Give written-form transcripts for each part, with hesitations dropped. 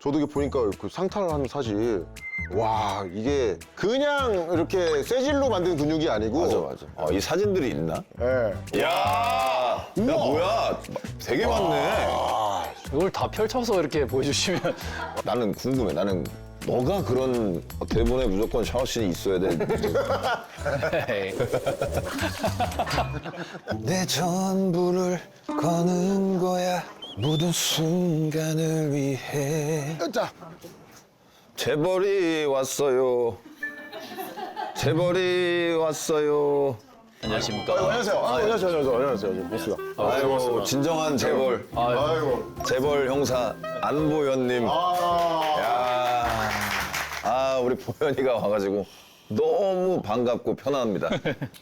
저도 이게 보니까 그 상탈한 사실 와 이게 그냥 이렇게 쇠질로 만든 근육이 아니고 맞아. 이 사진들이 있나? 예. 야 뭐야? 되게 많네. 이걸 다 펼쳐서 이렇게 보여주시면 나는 궁금해. 나는 너가 그런 대본에 무조건 샤워씬이 있어야 돼. 내 전부를 거는 거야. 모든 순간을 위해. 자, 재벌이 왔어요. 재벌이 왔어요. 안녕하십니까. 안녕하세요. 안녕하세요. 보스가. 아이고 진정한 재벌. 아이고. 재벌 형사 안보현님. 야, 우리 보현이가 와가지고 너무 반갑고 편안합니다.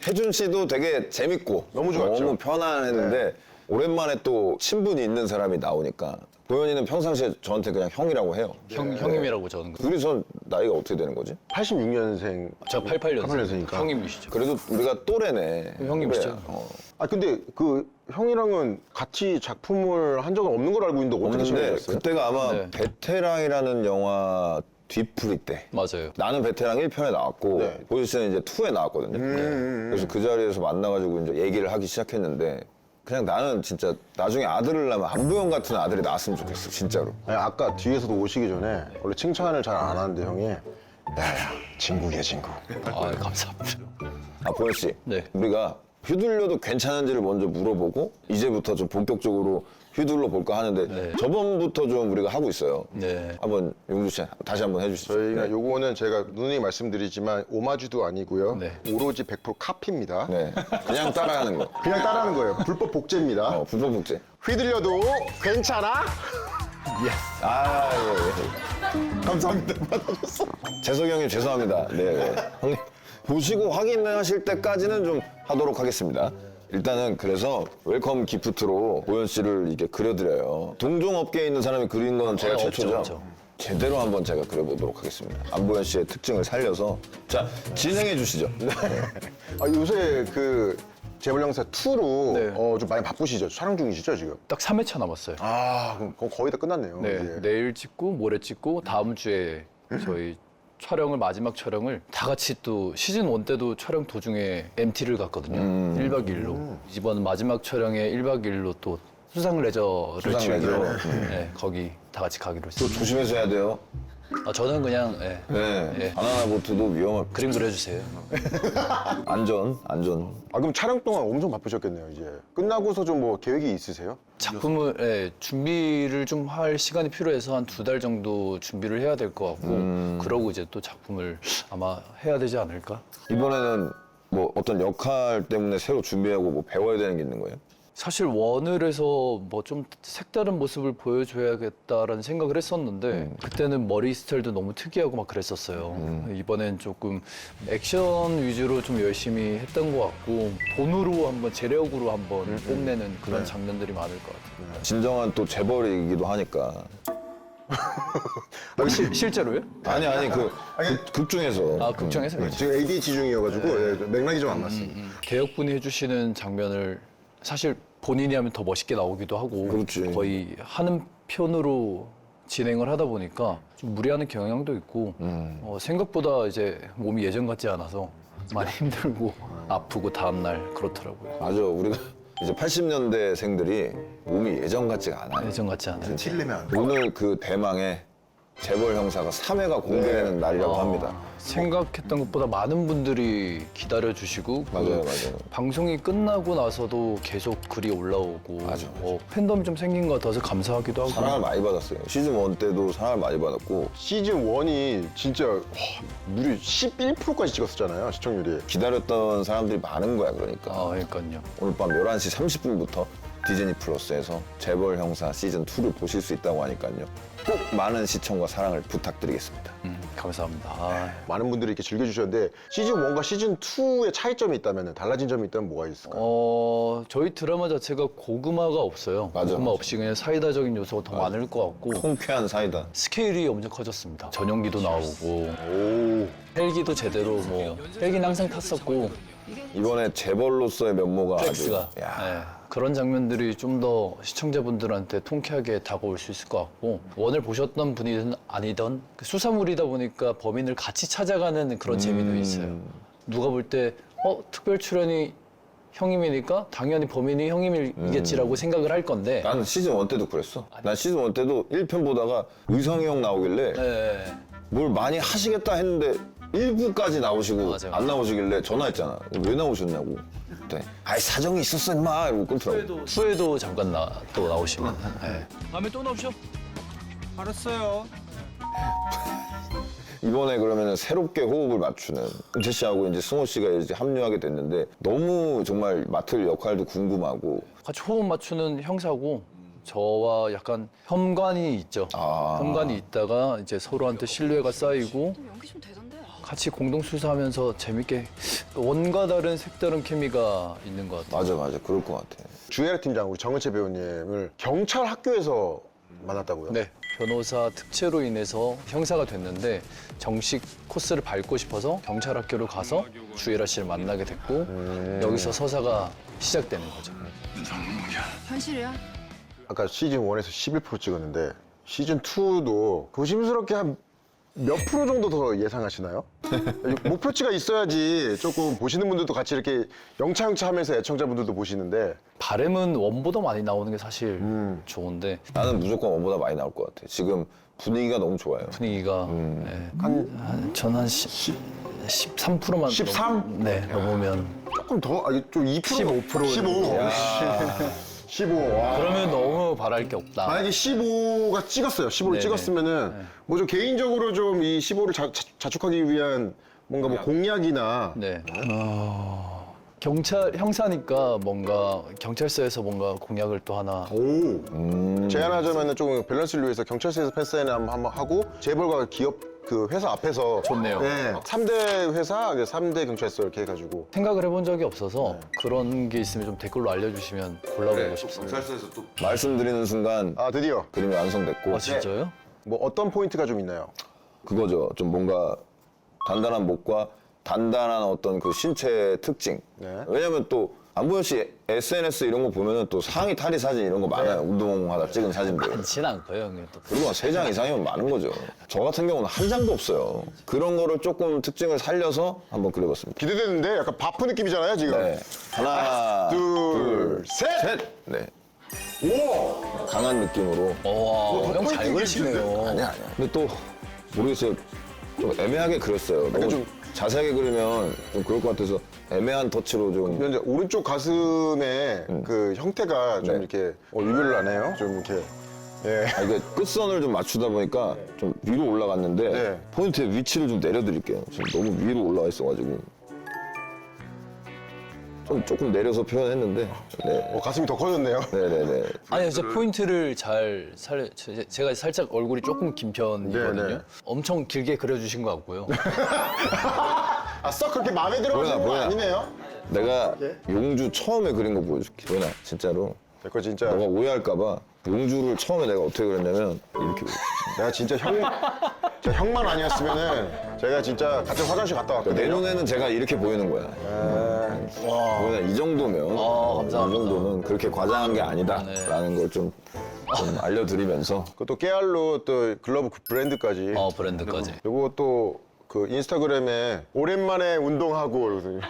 혜준 씨도 되게 재밌고 너무 좋았죠. 너무 편안했는데 오랜만에 또 친분이 있는 사람이 나오니까 보현이는 평상시에 저한테 그냥 형이라고 해요. 형님이라고 저는. 둘이 son 나이가 어떻게 되는 거지? 86년생. 저 88년생. 88년생이니까. 형님이시죠. 그래도 우리가 또래네. 형님이시죠. 그래, 아 근데 그 형이랑은 같이 작품을 한 적은 없는 걸 알고 있는데 어떻게 없는데 시작했어요? 그때가 아마 네. 베테랑이라는 영화 뒤풀이 때 맞아요. 나는 베테랑 1편에 나왔고 네. 보여주 씨는 이제 2에 나왔거든요. 그래서 그 자리에서 만나가지고 이제 얘기를 하기 시작했는데 그냥 나는 진짜 나중에 아들을 낳으면 안보영 같은 아들이 낳았으면 좋겠어 진짜로. 아니, 아까 뒤에서도 오시기 전에 원래 칭찬을 잘 안 하는데 형이 야야 진국이야 진국. 아, 감사합니다. 아 보현 씨, 네. 우리가 휘둘려도 괜찮은지를 먼저 물어보고 이제부터 좀 본격적으로 휘둘러 볼까 하는데 네. 저번부터 좀 우리가 하고 있어요. 네. 한번 용주 씨 다시 한번 해주시죠. 저희가 네. 요거는 제가 누누이 말씀드리지만 오마주도 아니고요. 네. 오로지 100% 카피입니다. 네, 그냥 따라하는 거. 그냥 따라하는 거예요. 불법 복제입니다. 불법 복제. 휘둘려도 괜찮아? 아, 예. 감사합니다. 받아줬어. 재석이 형님 죄송합니다. 네. 형님 보시고 확인하실 때까지는 좀 하도록 하겠습니다. 일단은 그래서 웰컴 기프트로 보현 씨를 이렇게 그려드려요. 동종업계에 있는 사람이 그린 건 제가 없죠, 최초죠. 없죠. 제대로 한번 제가 그려보도록 하겠습니다. 안보현 씨의 특징을 살려서 자 진행해 주시죠. 아, 요새 그 재벌영사 2로 네. 좀 많이 바쁘시죠? 촬영 중이시죠 지금? 딱 3회차 남았어요. 아 그럼 거의 다 끝났네요. 네. 이제. 내일 찍고 모레 찍고 다음 주에 저희 촬영을 마지막 촬영을 다 같이 또 시즌 1 때도 촬영 도중에 MT를 갔거든요. 1박 2일로. 이번 마지막 촬영에 1박 2일로 또 수상 레저를 수상 즐기러 레저. 네, 거기 다 같이 가기로 또 했습니다. 조심해서 해야 돼요. 아, 저는 그냥 네. 예. 바나나 보트도 위험할. 그림 그려주세요. 안전. 아 그럼 촬영 동안 엄청 바쁘셨겠네요. 이제 끝나고서 좀 뭐 계획이 있으세요? 작품을 준비를 좀 할 시간이 필요해서 한 2달 정도 준비를 해야 될 것 같고 그러고 이제 또 작품을 아마 해야 되지 않을까? 이번에는 뭐 어떤 역할 때문에 새로 준비하고 뭐 배워야 되는 게 있는 거예요? 사실 원을 해서 뭐 좀 색다른 모습을 보여줘야겠다라는 생각을 했었는데 그때는 머리 스타일도 너무 특이하고 막 그랬었어요. 이번엔 조금 액션 위주로 좀 열심히 했던 것 같고 돈으로 한번 재력으로 한번 뽐내는 그런 장면들이 많을 것 같아요. 진정한 또 재벌이기도 하니까. 실제로요? 아니 극 중에서. 아, 극장에서? 지금 ADHD 중이어가지고 맥락이 좀 안 맞습니다. 개혁분이 해주시는 장면을 사실 본인이 하면 더 멋있게 나오기도 하고 그렇지. 거의 하는 편으로 진행을 하다 보니까 좀 무리하는 경향도 있고 생각보다 이제 몸이 예전 같지 않아서 많이 힘들고 아프고 다음날 그렇더라고요. 맞아. 우리가 이제 80년대생들이 몸이 예전 같지가 않아요. 예전 같지 않아요. 칠레면 오늘 그 대망의 재벌 형사가 3회가 공개되는 날이라고 합니다. 생각했던 것보다 많은 분들이 기다려주시고 맞아요. 방송이 끝나고 나서도 계속 글이 올라오고 맞아. 팬덤이 좀 생긴 것 같아서 감사하기도 하고 사랑을 많이 받았어요. 시즌 1 때도 사랑을 많이 받았고 시즌 1이 진짜 무려 11%까지 찍었었잖아요 시청률이. 기다렸던 사람들이 많은 거야. 그러니까 그러니까요. 오늘 밤 11시 30분부터 디즈니 플러스에서 재벌 형사 시즌 2를 보실 수 있다고 하니까요. 꼭 많은 시청과 사랑을 부탁드리겠습니다. 감사합니다. 많은 분들이 이렇게 즐겨주셨는데 시즌 1과 시즌 2의 차이점이 있다면 달라진 점이 있다면 뭐가 있을까요? 저희 드라마 자체가 고구마가 없어요. 맞아, 고구마 맞아. 없이 그냥 사이다적인 요소가 더 많을 것 같고 통쾌한 사이다. 스케일이 엄청 커졌습니다. 전용기도 나오고 오. 헬기도 제대로 헬기는 항상 탔었고 이번에 재벌로서의 면모가 플렉스가 아주 야. 그런 장면들이 좀 더 시청자분들한테 통쾌하게 다가올 수 있을 것 같고 원을 보셨던 분이든 아니든 그 수사물이다 보니까 범인을 같이 찾아가는 그런 재미도 있어요. 누가 볼 때 특별 출연이 형님이니까 당연히 범인이 형님이겠지라고 생각을 할 건데 나는 시즌 1 때도 그랬어. 난 시즌 1 때도 1편 보다가 의성이 형 나오길래 네. 뭘 많이 하시겠다 했는데 1부까지 나오시고 맞아요. 안 나오시길래 전화했잖아. 왜 나오셨냐고. 그때 아이 사정이 있었어 임마 이러고 끊더라고. 투에도 잠깐 또 나오시면 네. 다음에 또 나오셔. 알았어요. 이번에 그러면 새롭게 호흡을 맞추는 은채 씨하고 이제 승호 씨가 이제 합류하게 됐는데 너무 정말 맡을 역할도 궁금하고 같이 호흡 맞추는 형사고 저와 약간 혐관이 있죠. 아. 혐관이 있다가 이제 서로한테 신뢰가 쌓이고 연기 좀 되던데. 같이 공동 수사하면서 재밌게 원과 다른 색다른 케미가 있는 것 같아요. 맞아 그럴 것 같아. 주애라 팀장 우리 정은채 배우님을 경찰 학교에서 만났다고요? 네. 변호사 특채로 인해서 형사가 됐는데 정식 코스를 밟고 싶어서 경찰 학교로 가서 주애라 씨를 만나게 됐고 여기서 서사가 시작되는 거죠. 현실이야? 아까 시즌 1에서 11% 찍었는데 시즌 2도 조심스럽게 한 몇 프로 정도 더 예상하시나요? 목표치가 있어야지 조금 보시는 분들도 같이 이렇게 영차 하면서 애청자분들도 보시는데 바램은 원보다 많이 나오는 게 사실 좋은데 나는 무조건 원보다 많이 나올 것 같아. 지금 분위기가 너무 좋아요. 분위기가 네. 저는 한 13%만 13? 네, 넘으면 조금 더, 좀 2%? 15%. 15. 15. 와. 그러면 너무 바랄 게 없다. 만약에 15가 찍었어요. 15를 네네. 찍었으면은 뭐 좀 개인적으로 좀 이 15를 자축하기 위한 뭔가 뭐 공약이나 네. 경찰 형사니까 뭔가 경찰서에서 뭔가 공약을 또 하나 오 제안하자면은 좀 밸런스를 위해서 경찰서에서 팬사인회 한번 하고 재벌과 기업 그 회사 앞에서 좋네요. 네, 3대 회사, 3대 경찰서 이렇게 해가지고 생각을 해본 적이 없어서 그런 게 있으면 좀 댓글로 알려주시면 골라보고 싶습니다. 말씀드리는 순간 아 드디어 그림이 완성됐고 아 진짜요? 뭐 어떤 포인트가 좀 있나요? 그거죠. 좀 뭔가 단단한 목과 단단한 어떤 그 신체 특징. 네. 왜냐면 또 안보현 씨 SNS 이런 거 보면은 또 상의 탈의 사진 이런 거 많아요. 운동하다 찍은 사진들. 많진 않고요, 형님 또. 그리고 3장 이상이면 많은 거죠. 저 같은 경우는 한 장도 없어요. 그런 거를 조금 특징을 살려서 한번 그려봤습니다. 기대되는데 약간 바프 느낌이잖아요 지금. 네. 하나, 둘, 셋! 셋! 네. 오! 강한 느낌으로. 와, 형 잘 그리시네요. 아니야. 근데 또 모르겠어요. 좀 애매하게 그렸어요. 너무 좀- 자세하게 그리면 좀 그럴 것 같아서 애매한 터치로 좀. 현재 오른쪽 가슴에 그 형태가 좀 네. 이렇게 유별나네요. 좀 이렇게. 예. 아, 이게 끝선을 좀 맞추다 보니까 좀 위로 올라갔는데 네. 포인트의 위치를 좀 내려드릴게요. 지금 너무 위로 올라가 있어가지고 좀 조금 내려서 표현했는데 네. 가슴이 더 커졌네요. 네네네. 아니, 진짜 포인트를 잘 제가 살짝 얼굴이 조금 긴 편이거든요. 네네. 엄청 길게 그려주신 것 같고요. 아, 썩 그렇게 마음에 들어가시는 건 뭐야. 아니네요. 내가 예? 용주 처음에 그린 거 보여줄게. 뭐냐 진짜로 내거 진짜 너가 오해할까봐 용주를 처음에 내가 어떻게 그렸냐면 이렇게 내가 진짜 형만 아니었으면은 제가 진짜 같이 화장실 갔다 왔거든요. 내 눈에는 제가 이렇게 보이는 거야. 뭐냐 이 정도면 이 감사합니다. 정도는 그렇게 과장한 게 아니다라는 걸 좀 알려드리면서 그것도 깨알로 또 글러브 브랜드까지. 브랜드까지. 그리고 또 그 인스타그램에 오랜만에 운동하고 그러거든요.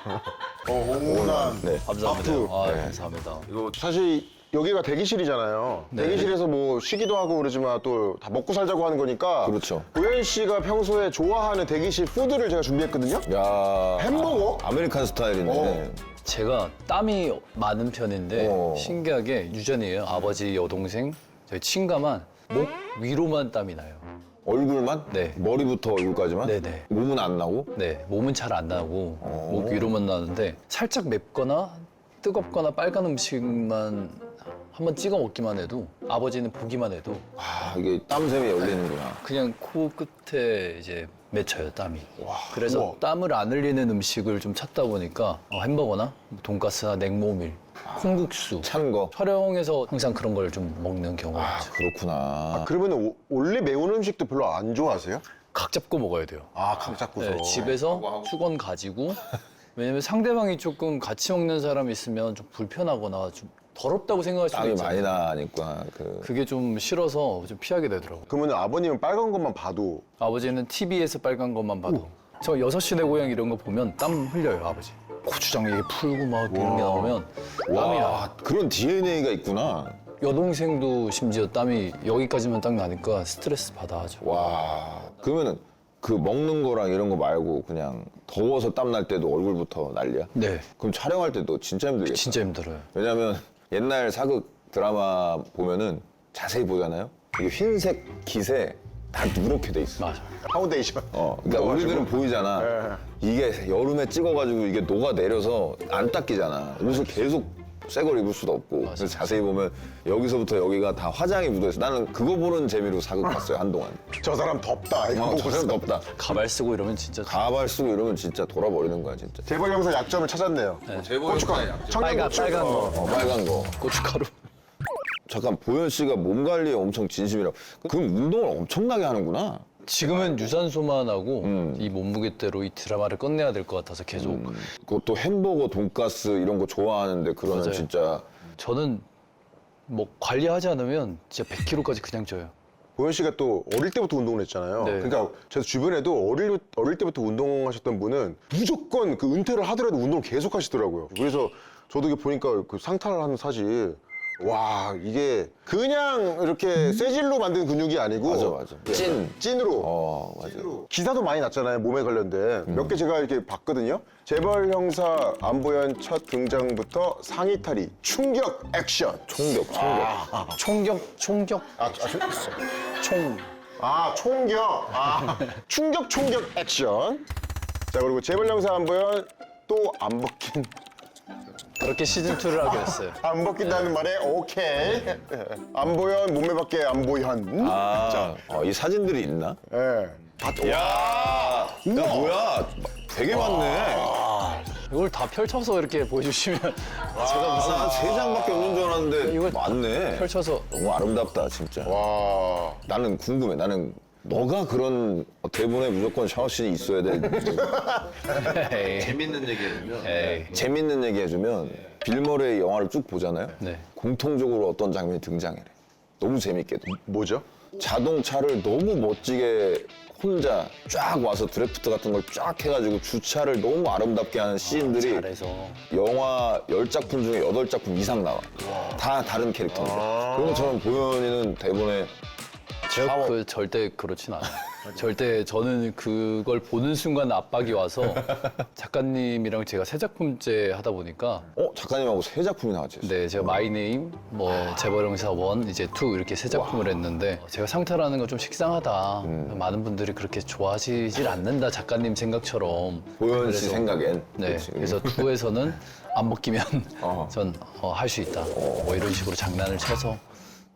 홍문환. 네. 감사합니다. 바프. 감사합니다. 사실 여기가 대기실이잖아요. 네. 대기실에서 뭐 쉬기도 하고 그러지만 또 다 먹고 살자고 하는 거니까. 그렇죠. 우현 씨가 평소에 좋아하는 대기실 푸드를 제가 준비했거든요. 야 햄버거? 아메리칸 스타일이네. 제가 땀이 많은 편인데 어. 신기하게 유전이에요. 아버지 여동생 저희 친가만 목 위로만 땀이 나요. 얼굴만? 네. 머리부터 얼굴까지만? 네네. 몸은 안 나고? 네, 몸은 잘 안 나고 목 위로만 나는데 살짝 맵거나 뜨겁거나 빨간 음식만 한번 찍어 먹기만 해도 아버지는 보기만 해도 아 이게 땀샘이 열리는구나. 그냥 코 끝에 이제 맺혀요 땀이. 그래서 우와. 땀을 안 흘리는 음식을 좀 찾다 보니까 햄버거나 돈가스나 냉모밀, 콩국수 찬 거. 촬영에서 항상 그런 걸 좀 먹는 경우가 아 있죠. 그렇구나. 그러면 원래 매운 음식도 별로 안 좋아하세요? 각 잡고 먹어야 돼요. 각 잡고서. 네, 집에서 수건 가지고 왜냐면 상대방이 조금 같이 먹는 사람이 있으면 좀 불편하거나 좀 더럽다고 생각할 수도 땀이 있잖아요. 많이 나니까 그게 좀 싫어서 좀 피하게 되더라고요. 그러면 아버님은 빨간 것만 봐도 아버지는 TV에서 빨간 것만 봐도 저 6시 내 고향 이런 거 보면 땀 흘려요, 아버지. 고추장 이게 풀고 막 이런 게 나오면 땀이 와 나. 그런 DNA가 있구나. 여동생도 심지어 땀이 여기까지만 딱 나니까 스트레스 받아 하죠. 와 그러면은 그 먹는 거랑 이런 거 말고 그냥 더워서 땀 날 때도 얼굴부터 난리야? 네, 그럼 촬영할 때도 진짜 힘들겠다. 진짜 힘들어요. 왜냐면 옛날 사극 드라마 보면은 자세히 보잖아요. 이게 흰색 깃에 다 누렇게 돼 있어. 맞아. 파운데이션. 그러니까 우리들은 보이잖아. 이게 여름에 찍어가지고 이게 녹아 내려서 안 닦이잖아. 옷을 계속 새 걸 입을 수도 없고. 그래서 자세히 보면 여기서부터 여기가 다 화장이 묻어있어. 나는 그거 보는 재미로 사극 봤어요 한동안. 저 사람 덥다. 이거 보고 저는 덥다. 가발 쓰고 이러면 진짜 가발 쓰고 이러면 진짜 돌아버리는 거야 진짜. 재벌 형사 약점을 찾았네요. 고춧가루. 빨간 거, 빨간 거. 고춧가루. 잠깐 보현 씨가 몸 관리에 엄청 진심이라. 그럼 운동을 엄청나게 하는구나. 지금은 유산소만 하고 이 몸무게대로 이 드라마를 끝내야 될 것 같아서 계속. 그것도 햄버거, 돈가스 이런 거 좋아하는데 그러면 맞아요. 진짜 저는 뭐 관리하지 않으면 진짜 100kg까지 그냥 쪄요. 보현 씨가 또 어릴 때부터 운동을 했잖아요. 네. 그러니까 제 주변에도 어릴 때부터 운동하셨던 분은 무조건 그 은퇴를 하더라도 운동을 계속 하시더라고요. 그래서 저도 이게 보니까 그 상탈을 하는 사실 와 이게 그냥 이렇게 쇠질로 만든 근육이 아니고 맞아. 찐으로 맞아. 기사도 많이 났잖아요. 몸에 관련된 몇 개 제가 이렇게 봤거든요. 재벌 형사 안보현 첫 등장부터 상의 탈의 충격 액션. 총격. 총격. 총. 충격 액션. 자 그리고 재벌 형사 안보현 또 안 벗긴 그렇게 시즌2를 하게 됐어요. 안 벗긴다는 말에 오케이. 안보현 몸매밖에 안보현. 이 사진들이 있나? 예. 야, 뭐야? 되게 많네. 이걸 다 펼쳐서 이렇게 보여주시면 제가 무슨 난3 장밖에 없는 줄 알았는데 이걸 많네. 펼쳐서 너무 아름답다 진짜. 와. 나는 궁금해. 나는 너가 그런 대본에 무조건 샤워씬이 있어야 돼. 재밌는 얘기 해주면 에이. 재밌는 얘기 해주면 빌머레이 영화를 쭉 보잖아요. 네. 공통적으로 어떤 장면이 등장해. 너무 재밌게. 뭐죠? 자동차를 너무 멋지게 혼자 쫙 와서 드래프트 같은 걸 쫙 해가지고 주차를 너무 아름답게 하는 씬들이 잘해서 영화 10작품 중에 8작품 이상 나와. 다 다른 캐릭터인데. 그런 것처럼 보현이는 대본에 그 절대 그렇진 않아요. 절대 저는 그걸 보는 순간 압박이 와서 작가님이랑 제가 세 작품째 하다 보니까 작가님하고 3작품이 나왔지. 네, 제가 마이네임, 뭐 재벌형사 1, 이제 2 이렇게 세 작품을 했는데 제가 상탈하는 건 좀 식상하다. 많은 분들이 그렇게 좋아하시질 않는다, 작가님 생각처럼. 보현 씨 그래서- 생각엔. 네, 그치. 그래서 2에서는 안 먹기면 전 할 수 있다. 뭐 이런 식으로 장난을 쳐서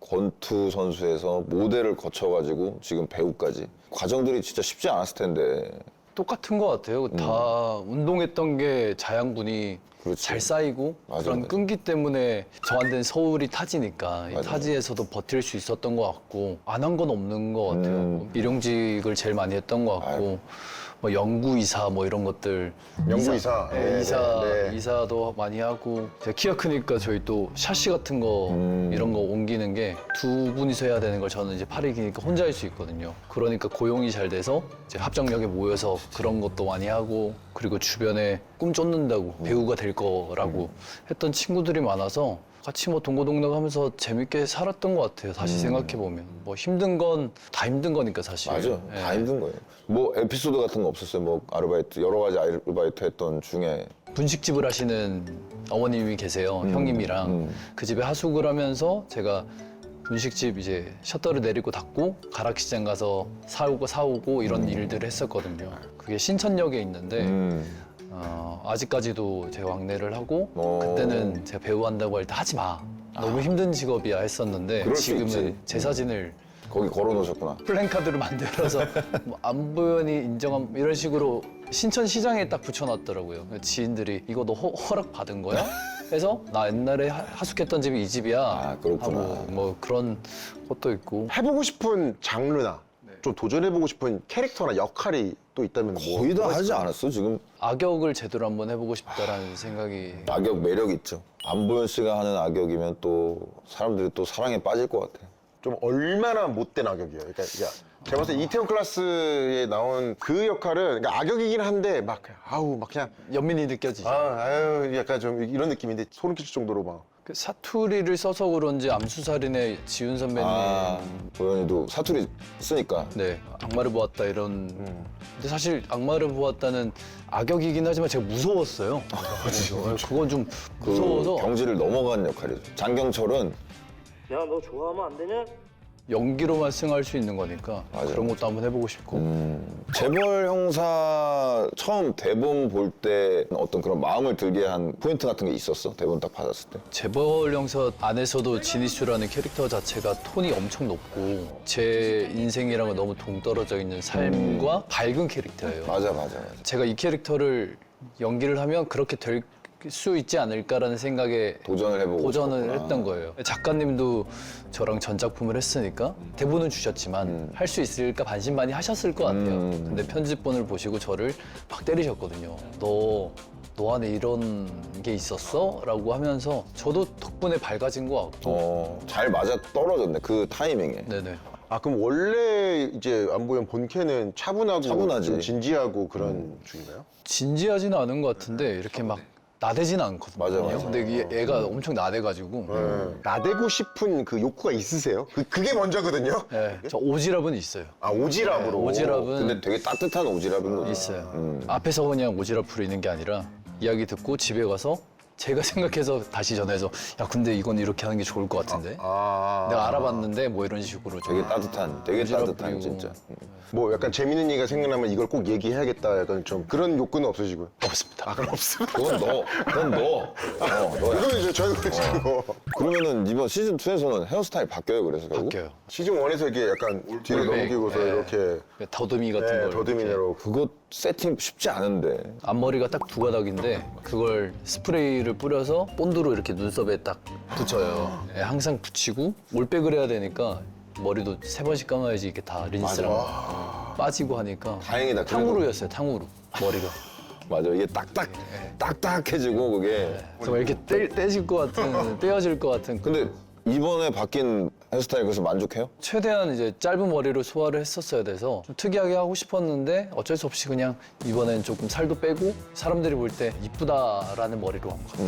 권투 선수에서 모델을 거쳐가지고 지금 배우까지. 과정들이 진짜 쉽지 않았을 텐데. 똑같은 것 같아요. 다 운동했던 게 자양분이 그렇지. 잘 쌓이고 맞아, 그런 맞아. 끈기 때문에 저한테는 서울이 타지니까 이 맞아. 타지에서도 버틸 수 있었던 것 같고 안 한 건 없는 것 같아요. 일용직을 제일 많이 했던 것 같고 뭐 연구이사 뭐 이런 것들 연구이사. 네, 네. 이사도 많이 하고 제가 키가 크니까 저희 또 샤시 같은 거 이런 거 옮기는 게 2분이서 해야 되는 걸 저는 이제 팔이 기니까 혼자 할 수 있거든요. 그러니까 고용이 잘 돼서 이제 합정역에 모여서 그런 것도 많이 하고 그리고 주변에 꿈 쫓는다고 배우가 될 거라고 했던 친구들이 많아서 같이 뭐 동고동락 하면서 재밌게 살았던 것 같아요. 다시 생각해보면. 뭐 힘든 건 다 힘든 거니까 사실. 맞아. 예. 다 힘든 거예요. 뭐 에피소드 같은 거 없었어요? 뭐 아르바이트, 여러 가지 아르바이트 했던 중에. 분식집을 하시는 어머님이 계세요. 형님이랑. 그 집에 하숙을 하면서 제가 분식집 이제 셔터를 내리고 닫고 가락시장 가서 사오고 이런 일들을 했었거든요. 그게 신천역에 있는데 아직까지도 제가 왕래를 하고 그때는 제가 배우 한다고 할 때 하지 마. 너무 힘든 직업이야 했었는데 그럴 수 지금은 있지. 제 사진을 거기 걸어놓으셨구나. 플랜카드로 만들어서 뭐 안보현이 인정한 이런 식으로 신천시장에 딱 붙여놨더라고요. 지인들이 이거 너 허락 받은 거야? 해서 나 옛날에 하숙했던 집이 이 집이야. 아, 그렇구나. 하고 뭐 그런 것도 있고 해보고 싶은 장르나 좀 도전해보고 싶은 캐릭터나 역할이 또 있다면 뭐 거의 다 뭐가 하지 있을까요? 않았어 지금? 악역을 제대로 한번 해보고 싶다라는 생각이 악역 매력 있죠. 안보현 씨가 하는 악역이면 또 사람들이 또 사랑에 빠질 것 같아. 좀 얼마나 못된 악역이에요. 그러니까 제가 봤을 때 이태원 클라스에 나온 그 역할은 그러니까 악역이긴 한데 막 아우 막 그냥 연민이 느껴지죠. 아유 약간 좀 이런 느낌인데 소름 끼칠 정도로 막 그 사투리를 써서 그런지 암수살인의 지훈 선배님 보현이도 사투리 쓰니까. 네 악마를 보았다 이런 근데 사실 악마를 보았다는 악역이긴 하지만 제가 무서웠어요. 그건 좀 그 무서워서 경지를 넘어간 역할이죠. 장경철은 야, 너 좋아하면 안 되냐? 연기로만 승화할 수 있는 거니까 맞아요. 그런 것도 한번 해보고 싶고 재벌 형사 처음 대본 볼 때 어떤 그런 마음을 들게 한 포인트 같은 게 있었어? 대본 딱 받았을 때? 재벌 형사 안에서도 진희슈라는 캐릭터 자체가 톤이 엄청 높고 제 인생이랑은 너무 동떨어져 있는 삶과 밝은 캐릭터예요. 맞아. 제가 이 캐릭터를 연기를 하면 그렇게 될 수 있지 않을까라는 생각에 도전을 해보고 도전을 싶었구나. 했던 거예요. 작가님도 저랑 전작품을 했으니까 대본은 주셨지만 할 수 있을까 반신반의 하셨을 것 같아요. 근데 편집본을 보시고 저를 막 때리셨거든요. 너 안에 이런 게 있었어? 라고 하면서 저도 덕분에 밝아진 것 같고 잘 맞아 떨어졌네 그 타이밍에. 네네. 아 그럼 원래 이제 안보현 본캐는 차분하고 차분하지. 좀 진지하고 그런 중인가요? 진지하지는 않은 것 같은데 이렇게 막 나대지는 않거든요. 맞아. 근데 얘가 엄청 나대가지고 나대고 싶은 그 욕구가 있으세요? 그게 먼저거든요. 네, 저 오지랖은 있어요. 아 오지랖으로. 오지랖은 근데 되게 따뜻한 오지랖인 거지. 있어요. 앞에서 그냥 오지랖 부리는 게 아니라 이야기 듣고 집에 가서 제가 생각해서 다시 전해서 야 근데 이건 이렇게 하는 게 좋을 것 같은데 내가 알아봤는데 뭐 이런 식으로 좀 되게 오지랖 따뜻한 부리고. 진짜. 뭐 약간 재밌는 얘기가 생각나면 이걸 꼭 얘기해야겠다. 약간 좀 그런 욕구는 없으시고요. 없습니다. 아 그럼 없습니다. 그건 너. 너야. 이건 이제 저희가 그렇죠. 그러면은 이번 시즌 2에서는 헤어스타일 바뀌어요 그래서 결국? 바뀌어요. 시즌 1에서 이렇게 약간 뒤로 올백. 넘기고서 네. 이렇게 더듬이 같은 걸 더듬이로 그거 세팅 쉽지 않은데. 앞머리가 딱 두 가닥인데 그걸 스프레이를 뿌려서 본드로 이렇게 눈썹에 딱 붙여요. 네, 항상 붙이고 올백을 해야 되니까 머리도 3번씩 감아야지 이게 다 린스랑 빠지고 하니까 다행이다, 그래도. 탕후루였어요. 탕후루 머리가. 맞아 이게 딱딱해지고 그게. 정말 이렇게 떼질 것 같은 떼어질 것 같은 근데 이번에 바뀐 헤어스타일 그래서 만족해요? 최대한 이제 짧은 머리로 소화를 했었어야 돼서 좀 특이하게 하고 싶었는데 어쩔 수 없이 그냥 이번엔 조금 살도 빼고 사람들이 볼 때 이쁘다라는 머리로 한 거.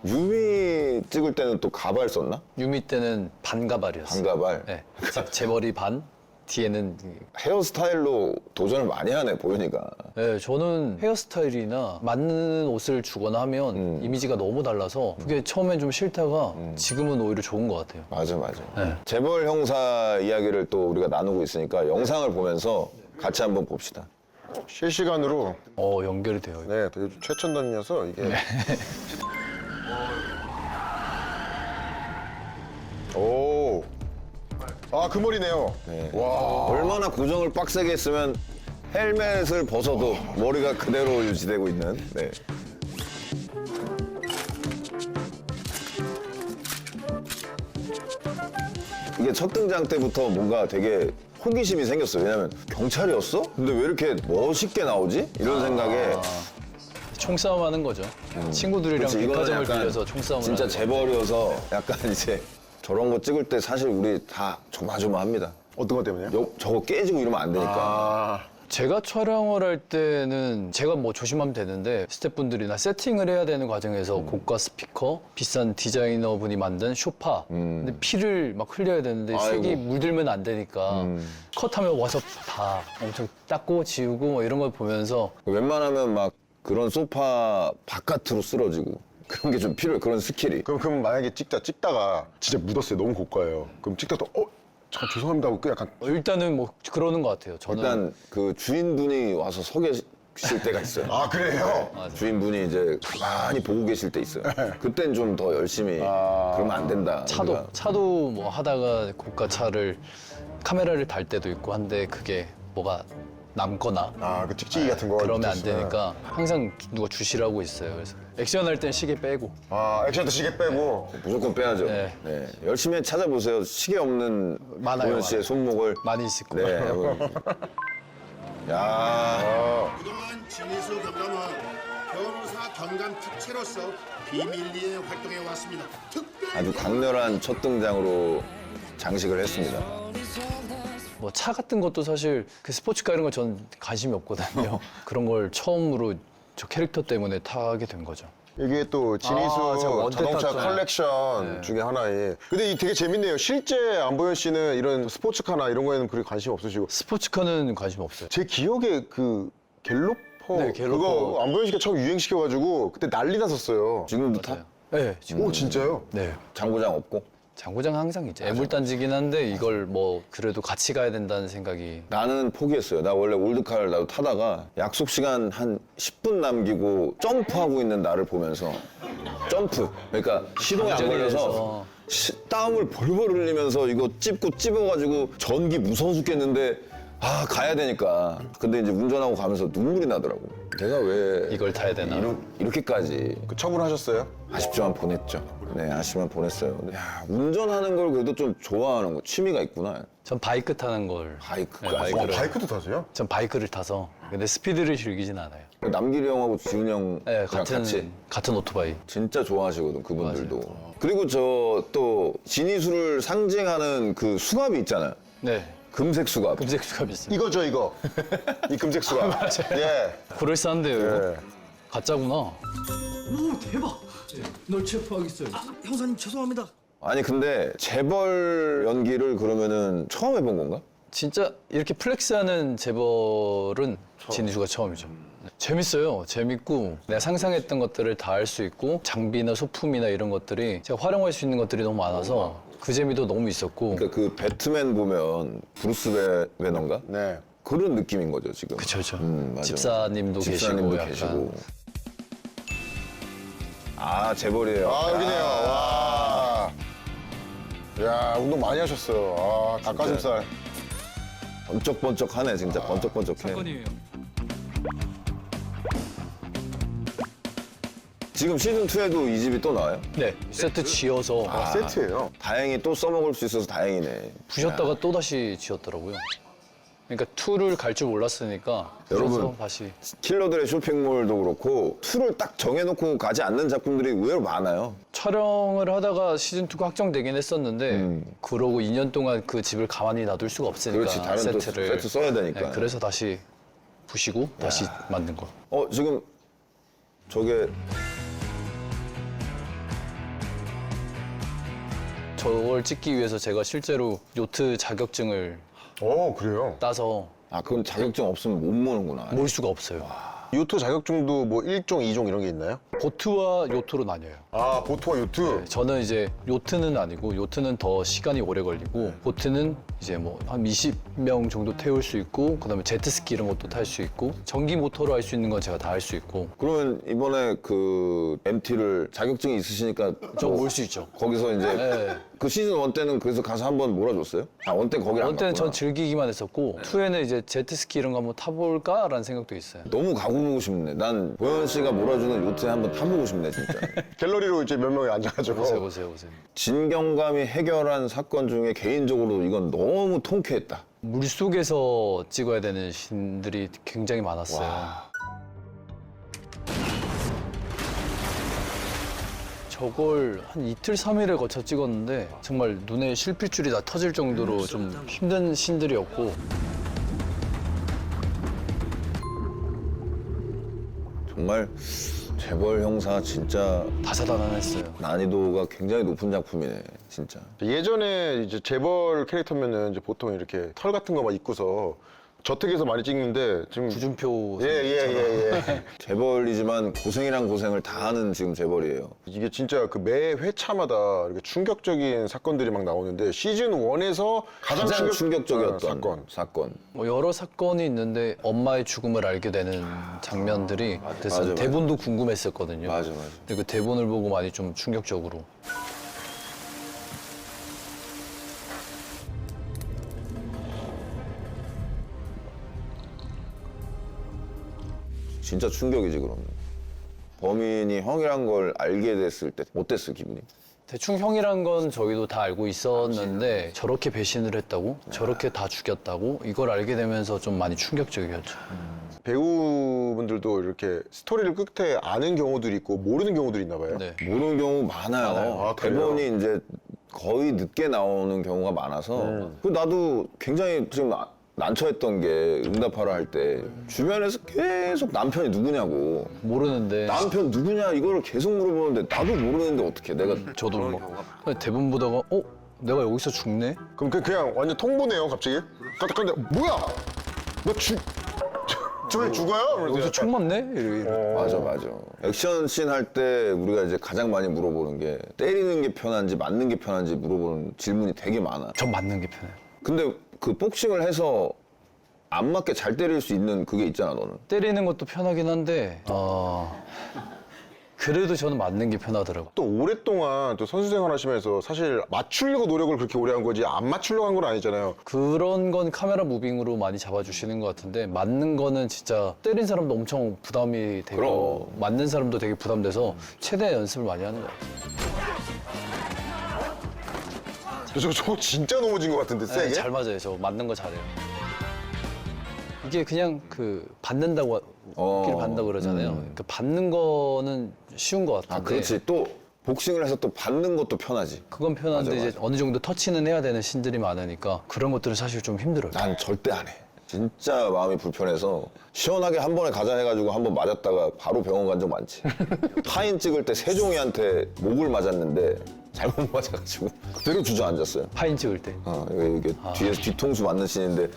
유미 찍을 때는 또 가발 썼나? 유미 때는 반가발이었어요. 반가발. 네. 제 머리 반, 뒤에는 헤어스타일로 도전을 많이 하네 보현이가. 네, 저는 헤어스타일이나 맞는 옷을 주거나 하면 이미지가 너무 달라서 그게 처음엔 좀 싫다가 지금은 오히려 좋은 것 같아요. 맞아. 네. 재벌 형사 이야기를 또 우리가 나누고 있으니까 영상을 보면서 같이 한번 봅시다. 실시간으로 연결이 돼요. 네 되게 최첨단이어서 이게 오. 아 그 머리네요. 와. 얼마나 고정을 빡세게 했으면 헬멧을 벗어도 머리가 그대로 유지되고 있는. 네. 이게 첫 등장 때부터 뭔가 되게 호기심이 생겼어요. 왜냐면 경찰이었어? 근데 왜 이렇게 멋있게 나오지? 이런 생각에 총싸움 하는 거죠. 친구들이랑 그렇지, 이거는 백화점을 약간 빌려서 총싸움을 진짜 하는 거죠. 재벌이어서 약간 이제 저런 거 찍을 때 사실 우리 다 조마조마합니다. 어떤 것 때문에요? 저거 깨지고 이러면 안 되니까. 아. 제가 촬영을 할 때는 제가 뭐 조심하면 되는데 스태프분들이나 세팅을 해야 되는 과정에서 고가 스피커, 비싼 디자이너 분이 만든 쇼파 근데 피를 막 흘려야 되는데 아이고. 색이 물들면 안 되니까 컷하면 와서 다 엄청 닦고 지우고 뭐 이런 걸 보면서 웬만하면 막 그런 소파 바깥으로 쓰러지고 그런 게 좀 필요해. 그런 스킬이. 그럼 만약에 찍다가 진짜 묻었어요. 너무 고가예요. 그럼 찍다가 잠깐 죄송합니다 하고 약간 일단은 뭐 그러는 것 같아요. 저는 일단 그 주인분이 와서 서 계실 때가 있어요. 아 그래요? 주인분이 이제 가만히 보고 계실 때 있어요. 그땐 좀 더 열심히 그러면 안 된다. 우리가. 차도 뭐 하다가 고가 차를 카메라를 달 때도 있고 한데 그게 뭐가 남거나 그 찍찍이 같은 거. 그러면 안 있으면. 되니까 항상 누가 주시라고 있어요. 그래서 액션 할 땐 시계 빼고. 액션도 시계 빼고. 무조건 빼야죠. 네. 네. 열심히 찾아보세요. 시계 없는 많아요, 보현 씨의 많아요. 손목을. 많이 있을 거예요. 네. 야, 그동안 진희수 경감은 변호사 경감 특채로서 비밀리에 활동해 왔습니다. 특별 아주 강렬한 첫 등장으로 장식을 했습니다. 뭐 차 같은 것도 사실 그 스포츠카 이런 거 전 관심이 없거든요. 그런 걸 처음으로 저 캐릭터 때문에 타게 된 거죠. 이게 또 진희수 제가 원태 자동차 탔죠. 컬렉션 중에 하나에. 근데 이 되게 재밌네요. 실제 안보현 씨는 이런 스포츠카나 이런 거에는 그렇게 관심 없으시고. 스포츠카는 관심 없어요. 제 기억에 그 갤로퍼, 네, 갤로퍼. 그거 안보현 씨가 처음 유행시켜가지고 그때 난리 났었어요. 지금도 타? 네, 지금. 오 진짜요? 네. 장고장 없고? 장고장 항상 있죠. 애물단지긴 한데 이걸 뭐 그래도 같이 가야 된다는 생각이. 나는 포기했어요. 나 원래 올드카를 나도 타다가 약속 시간 한 10분 남기고 점프하고 있는 나를 보면서 점프. 그러니까 시동이 안 걸려서 감정에서. 땀을 벌벌 흘리면서 이거 찝고 찝어가지고 전기 무서워 죽겠는데 가야 되니까. 근데 이제 운전하고 가면서 눈물이 나더라고. 내가 왜 이걸 타야 되나? 이렇게까지 그 처분하셨어요? 아쉽지만 보냈죠. 네, 아쉽지만 보냈어요. 근데 운전하는 걸 그래도 좀 좋아하는 거 취미가 있구나. 전 바이크 타는 걸. 바이크. 네, 바이크를. 바이크도 타세요? 전 바이크를 타서. 근데 스피드를 즐기진 않아요. 남길이 형하고 지훈 형이랑 네, 같이 같은 오토바이. 진짜 좋아하시거든 그분들도. 그리고 저 또 진이수를 상징하는 그 수갑이 있잖아요. 네. 금색 수갑. 금색 수갑 있어요. 이거죠 이거. 이 금색 수갑. 예. 그럴싸한데요, 이거? 예. 가짜구나. 오 대박. 널 체포하겠어요. 형사님 죄송합니다. 아니 근데 재벌 연기를 그러면은 처음 해본 건가? 진짜 이렇게 플렉스하는 재벌은 진희수가 처음이죠. 재밌어요. 재밌고 내가 상상했던 것들을 다 할 수 있고 장비나 소품이나 이런 것들이 제가 활용할 수 있는 것들이 너무 많아서 그 재미도 너무 있었고. 그러니까 그 배트맨 보면 브루스 배너인가? 네. 그런 느낌인 거죠 지금. 그쵸. 맞아. 집사님도 집사님도 계시고 계시고. 재벌이에요. 여기네요. 와. 야 운동 많이 하셨어요. 닭가슴살. 번쩍번쩍하네 진짜 번쩍번쩍해. 지금 시즌 2에도 이 집이 또 나와요? 네, 세트 지어서 세트예요. 다행히 또 써먹을 수 있어서 다행이네. 부셨다가 또 다시 지었더라고요. 그러니까 2를 갈 줄 몰랐으니까 여러분. 그래서 다시. 킬러들의 쇼핑몰도 그렇고 2를 딱 정해놓고 가지 않는 작품들이 의외로 많아요. 촬영을 하다가 시즌 2가 확정되긴 했었는데 그러고 2년 동안 그 집을 가만히 놔둘 수가 없으니까 그렇지 다른 또 세트 써야 되니까. 네, 그래서 다시 부시고 다시 만든 거. 지금 저게 저걸 찍기 위해서 제가 실제로 요트 자격증을 그래요. 따서 그건 자격증 없으면 못 모는구나. 몰 수가 없어요. 요트 자격증도 뭐 1종, 2종 이런 게 있나요? 보트와 요트로 나뉘어요. 보트와 요트. 저는 이제 요트는 아니고 요트는 더 시간이 오래 걸리고 보트는 이제 뭐 한 20명 정도 태울 수 있고 그다음에 제트스키 이런 것도 탈 수 있고 전기 모터로 할 수 있는 건 제가 다 할 수 있고 그러면 이번에 그 MT를 자격증이 있으시니까 저 올 수 있죠. 거기서 이제 네. 그 시즌 1 때는 그래서 가서 한번 몰아줬어요? 1 때 거기 안 원 때는 갔구나. 전 즐기기만 했었고 2에는 이제 제트스키 이런 거 한번 타볼까라는 생각도 있어요. 너무 가보고 싶네. 난 보현 씨가 몰아주는 요트에 한번 타보고 싶네 진짜. 갤러리로 이제 몇 명이 앉아가지고. 보세요. 진경감이 해결한 사건 중에 개인적으로 이건 너무 통쾌했다. 물속에서 찍어야 되는 신들이 굉장히 많았어요. 저걸 한 이틀, 3일을 거쳐 찍었는데 정말 눈에 실핏줄이 다 터질 정도로 좀 힘든 신들이었고 정말 재벌 형사 진짜 다사다난했어요. 난이도가 굉장히 높은 작품이네 진짜. 예전에 이제 재벌 캐릭터면은 이제 보통 이렇게 털 같은 거 막 입고서 저택에서 많이 찍는데 지금 구준표 예. 재벌이지만 고생이란 고생을 다 하는 지금 재벌이에요. 이게 진짜 그 매 회차마다 이렇게 충격적인 사건들이 막 나오는데 시즌 1에서 가장 충격적이었던 사건. 뭐 여러 사건이 있는데 엄마의 죽음을 알게 되는 장면들이 그래서 맞아. 대본도 궁금했었거든요. 맞아. 근데 그 대본을 보고 많이 좀 충격적으로. 진짜 충격이지 그러면. 범인이 형이란 걸 알게 됐을 때 어땠어 기분이? 대충 형이란 건 저희도 다 알고 있었는데 저렇게 배신을 했다고? 저렇게 다 죽였다고? 이걸 알게 되면서 좀 많이 충격적이었죠. 배우분들도 이렇게 스토리를 끝에 아는 경우들이 있고 모르는 경우들이 있나 봐요. 네. 모르는 경우 많아요. 아, 그래요? 대본이 이제 거의 늦게 나오는 경우가 많아서 그 나도 굉장히 지금 난처했던 게 응답하라 할 때 주변에서 계속 남편이 누구냐고 모르는데 남편 누구냐 이거를 계속 물어보는데 나도 모르는데 어떻게 내가 저도 막 대본 보다가 내가 여기서 죽네? 그럼 그냥 완전 통보네요, 갑자기. 근데 뭐야? 저왜 죽어요? 여기서 총 맞네? 맞아. 액션 씬 할 때 우리가 이제 가장 많이 물어보는 게 때리는 게 편한지 맞는 게 편한지 물어보는 질문이 되게 많아. 전 맞는 게 편해요. 근데 그 복싱을 해서 안 맞게 잘 때릴 수 있는 그게 있잖아, 너는. 때리는 것도 편하긴 한데 그래도 저는 맞는 게 편하더라고요. 또 오랫동안 또 선수 생활하시면서 사실 맞추려고 노력을 그렇게 오래 한 거지 안 맞추려고 한 건 아니잖아요. 그런 건 카메라 무빙으로 많이 잡아주시는 것 같은데 맞는 거는 진짜 때린 사람도 엄청 부담이 되고 그럼. 맞는 사람도 되게 부담돼서 최대한 연습을 많이 하는 것 같아요. 저거 진짜 넘어진 것 같은데, 네, 세게? 잘 맞아요. 저 맞는 거 잘해요. 이게 그냥 그 받는다고 끼를 받는다고 그러잖아요. 그 받는 거는 쉬운 것 같은데 아, 그렇지. 또 복싱을 해서 또 받는 것도 편하지. 그건 편한데 맞아, 이제 어느 정도 터치는 해야 되는 신들이 많으니까 그런 것들은 사실 좀 힘들어요. 난 절대 안 해. 진짜 마음이 불편해서 시원하게 한 번에 가자 해가지고 한 번 맞았다가 바로 병원 간 적 많지. 타인 찍을 때 세종이한테 목을 맞았는데 잘못 맞아가지고 그대로 주저앉았어요. 파인 찍을 때. 이게 뒤에서 뒤통수 맞는 씬인데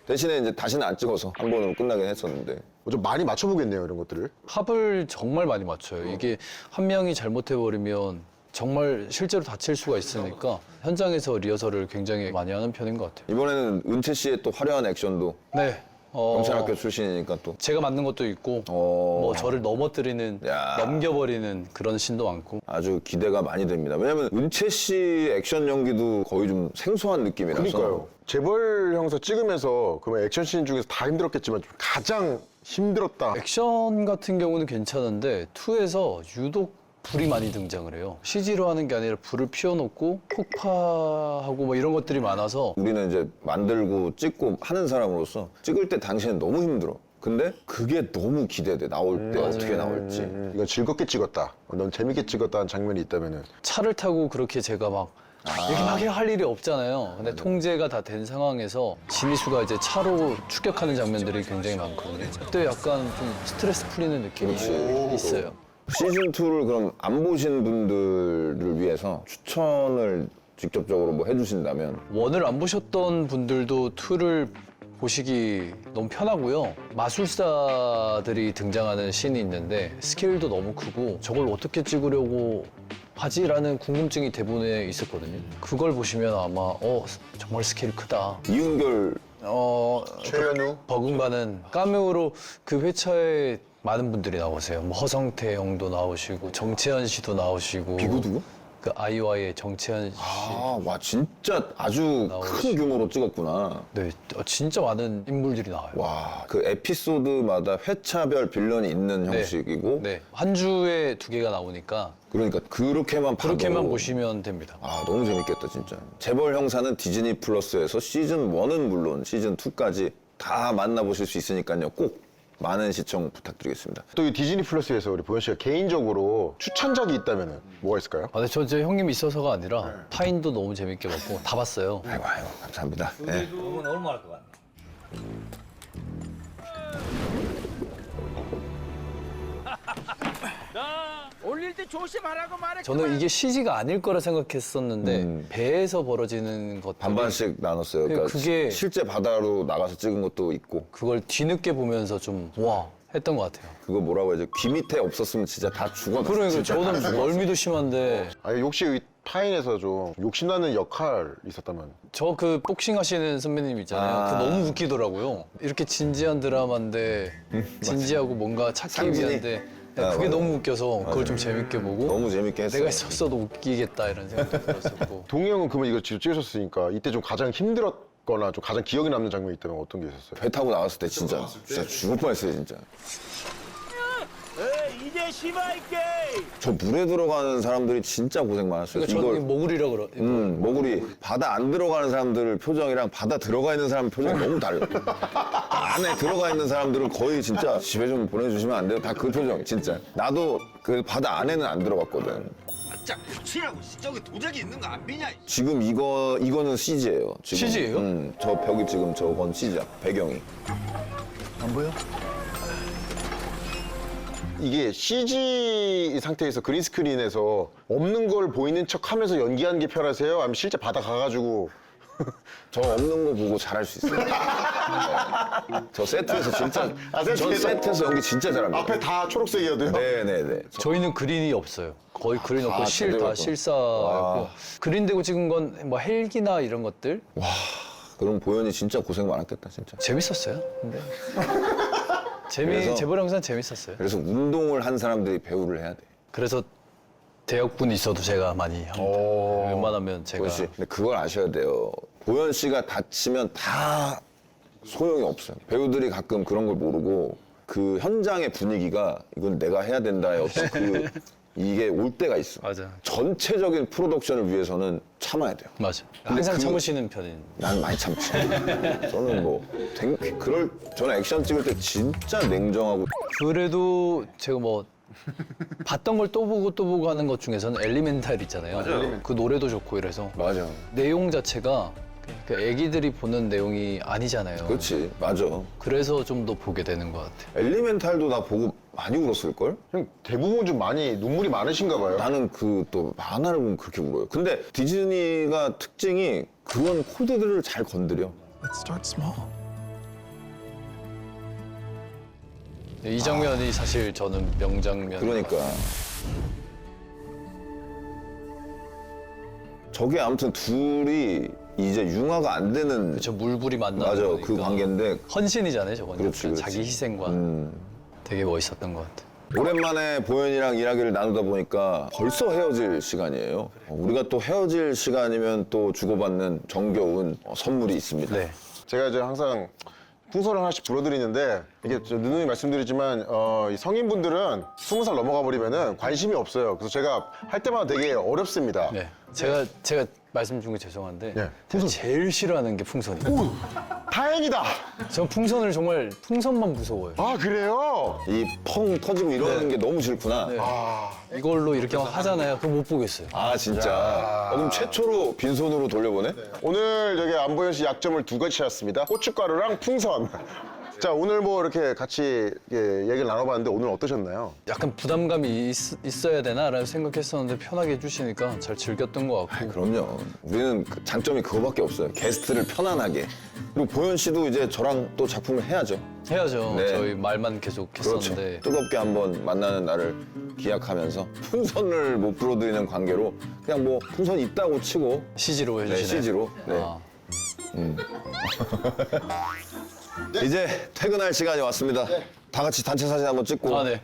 대신에 이제 다시는 안 찍어서 한 번으로 끝나긴 했었는데 좀 많이 맞춰보겠네요, 이런 것들을. 합을 정말 많이 맞춰요. 이게 한 명이 잘못해버리면 정말 실제로 다칠 수가 있으니까 현장에서 리허설을 굉장히 많이 하는 편인 것 같아요. 이번에는 은채 씨의 또 화려한 액션도 네. 경찰학교 출신이니까 또 제가 맞는 것도 있고 뭐 저를 넘어뜨리는 야. 넘겨버리는 그런 신도 많고 아주 기대가 많이 됩니다. 왜냐면 은채 씨 액션 연기도 거의 좀 생소한 느낌이라서 그러니까요. 재벌 형사 찍으면서 그러면 액션씬 중에서 다 힘들었겠지만 좀 가장 힘들었다. 액션 같은 경우는 괜찮은데 2에서 유독 불이 많이 등장을 해요. CG로 하는 게 아니라 불을 피워놓고 폭파하고 뭐 이런 것들이 많아서 우리는 이제 만들고 찍고 하는 사람으로서 찍을 때 당시엔 너무 힘들어. 근데 그게 너무 기대돼. 나올 때 어떻게 나올지. 이건 즐겁게 찍었다. 넌 재밌게 찍었다는 장면이 있다면은. 차를 타고 그렇게 제가 막 이렇게 막 할 일이 없잖아요. 근데 통제가 다 된 상황에서 진희수가 이제 차로 추격하는 장면들이 굉장히 많거든요. 그때 약간 좀 스트레스 풀리는 느낌이 있어요. 시즌2를 그럼 안 보신 분들을 위해서 추천을 직접적으로 뭐 해주신다면 원을 안 보셨던 분들도 2를 보시기 너무 편하고요. 마술사들이 등장하는 씬이 있는데 스케일도 너무 크고 저걸 어떻게 찍으려고 하지라는 궁금증이 대본에 있었거든요. 그걸 보시면 아마 정말 스케일 크다. 이은결 최현우? 버금가는 카메오로 그 회차에 많은 분들이 나오세요. 뭐 허성태 형도 나오시고 정채연 씨도 나오시고 누구? 그 아이와의 정채연 씨. 와 진짜 아주 큰 규모로 찍었구나. 네, 진짜 많은 인물들이 나와요. 와, 그 에피소드마다 회차별 빌런이 있는 네. 형식이고 네, 한 주에 2개가 나오니까 그러니까 그렇게만 봐도 그렇게만 보시면 됩니다. 아 너무 재밌겠다 진짜. 재벌 형사는 디즈니 플러스에서 시즌 1은 물론 시즌 2까지 다 만나보실 수 있으니까요. 꼭 많은 시청 부탁드리겠습니다. 또 이 디즈니 플러스에서 우리 보현 씨가 개인적으로 추천작이 있다면은 뭐가 있을까요? 근데 저 형님 있어서가 아니라 파인도 너무 재밌게 봤고 다 봤어요. 아이고 감사합니다. 네. 그건 얼마일 것 같네. 올릴 때 조심하라고 말해. 저는 이게 CG가 아닐 거라 생각했었는데 배에서 벌어지는 것 반반씩 나눴어요. 그러니까 그게- 실제 바다로 나가서 찍은 것도 있고 그걸 뒤늦게 보면서 좀 와 했던 것 같아요. 그거 뭐라고 해야지 귀 밑에 없었으면 진짜 다 죽었어. 그러니까 진짜 다 저는 죽었어. 멀미도 심한데 아니 혹시 이 파인에서 좀 욕심나는 역할 있었다면? 저 그 복싱 하시는 선배님 있잖아요. 그 너무 웃기더라고요. 이렇게 진지한 드라마인데 진지하고 뭔가 찾기 상진이? 위한데 네, 아, 그게 맞아. 너무 웃겨서 그걸 좀 재밌게 보고 너무 재밌게 했어요. 내가 있었어도 웃기겠다 이런 생각도 들었었고 동희 형은 그러면 이거 직접 찍으셨으니까 이때 좀 가장 힘들었던 거나 좀 가장 기억에 남는 장면이 있다면 어떤 게 있었어요? 배 타고 나왔을 때 진짜 죽을 뻔했어요 진짜. 이제 심할게. 저 물에 들어가는 사람들이 진짜 고생 많았어요. 그러니까 저는 모구리라 그러. 모구리 바다 안 들어가는 사람들 표정이랑 바다 들어가 있는 사람 표정이 너무 달라요. 안에 들어가 있는 사람들은 거의 진짜 집에 좀 보내주시면 안 돼요? 다 그 표정 진짜. 나도 그 바다 안에는 안 들어갔거든. 자, 붙이라고. 저기 도자기 있는 거 안 비냐? 지금 이거는 CG예요. CG 예요? 저 벽이 지금 저건 CG야. 배경이. 안 보여? 이게 CG 상태에서 그린 스크린에서 없는 걸 보이는 척하면서 연기하는 게 편하세요? 아니면 실제 바다 가가지고 저 없는 거 보고 잘할 수 있어요. 네. 저 세트에서 진짜 전 세트에서 연기 진짜 잘합니다. 앞에 다 초록색이어도요? 네네네. 저희는 그린이 없어요. 거의 그린 없고 제대로 다 했구나. 실사였고 그린 되고 찍은 건 뭐 헬기나 이런 것들 그럼 보현이 진짜 고생 많았겠다 진짜. 재밌었어요. 근데 그래서- 재벌 영상 재밌었어요. 그래서 운동을 한 사람들이 배우를 해야 돼. 그래서 대역분이 있어도 제가 많이 합니다. 웬만하면 제가 보현 씨, 근데 그걸 아셔야 돼요. 보현 씨가 다치면 다 소용이 없어요. 배우들이 가끔 그런 걸 모르고 그 현장의 분위기가 이건 내가 해야 된다의 어떤 이게 올 때가 있어. 맞아. 전체적인 프로덕션을 위해서는 참아야 돼요. 맞아. 항상 그- 참으시는 편인. 난 많이 참지. 저는 뭐 저는 액션 찍을 때 진짜 냉정하고 그래도 제가 뭐 봤던 걸 또 보고 하는 것 중에서는 엘리멘탈 있잖아요. 그 노래도 좋고 이래서 맞아. 내용 자체가 그 애기들이 보는 내용이 아니잖아요. 그렇지, 맞아. 그래서 좀 더 보게 되는 것 같아요. 엘리멘탈도 나 보고 많이 울었을걸? 형 대부분 좀 많이 눈물이 많으신가 봐요. 나는 그 또 만화를 보면 그렇게 울어요. 근데 디즈니가 특징이 그런 코드들을 잘 건드려. 이 장면이 사실 저는 명장면. 그러니까. 저게 아무튼 둘이 이제 융화가 안 되는 저 물불이 만나는 맞아 거니까. 그 관계인데 헌신이잖아요, 저건. 그렇지, 약간 그렇지. 자기 희생과 되게 멋있었던 것 같아요. 오랜만에 보현이랑 이야기를 나누다 보니까 벌써 헤어질 시간이에요. 우리가 또 헤어질 시간이면 또 주고받는 정겨운 선물이 있습니다. 네. 제가 이제 항상 풍선을 하나씩 불어드리는데 이게 누누이 말씀드리지만 이 성인분들은 20살 넘어가 버리면은 관심이 없어요. 그래서 제가 할 때마다 되게 어렵습니다. 네. 제가 말씀 중에 죄송한데 네. 제가 제일 싫어하는 게 풍선이에요. 다행이다. 전 풍선을 정말 풍선만 무서워요. 아 그래요? 이 펑 터지고 이러는 게 너무 싫구나. 이걸로 이렇게 하잖아요. 그거 못 보겠어요. 아 진짜. 그럼 최초로 빈손으로 돌려보네? 오늘 저기 안보현 씨 약점을 두 가지 찾았습니다. 고춧가루랑 풍선. 자 오늘 뭐 이렇게 같이 얘기를 나눠봤는데 오늘 어떠셨나요? 약간 부담감이 있어야 되나라고 생각했었는데 편하게 해주시니까 잘 즐겼던 것 같고. 그럼요. 우리는 그 장점이 그거밖에 없어요. 게스트를 편안하게. 그리고 보현 씨도 이제 저랑 또 작품을 해야죠. 해야죠. 네. 저희 말만 계속 그렇죠. 했었는데. 뜨겁게 한번 만나는 날을 기약하면서 풍선을 못 불어드리는 관계로 그냥 뭐 풍선 있다고 치고 CG로 네, 해주시네요. CG로. 네. 아. 이제 퇴근할 시간이 왔습니다. 다 같이 단체 사진 한번 찍고. 아, 네.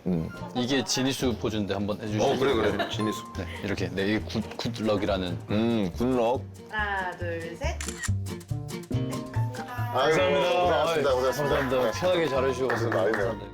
이게 지니수 포즈인데 한번 해주시죠. 그래. 진이수. 네, 이렇게. 네, 이게 굿럭이라는. 굿럭. 하나, 둘, 셋. 감사합니다. 고생하셨습니다. 고생하셨습니다. 감사합니다. 편하게 잘해주셔서 아이고. 감사합니다.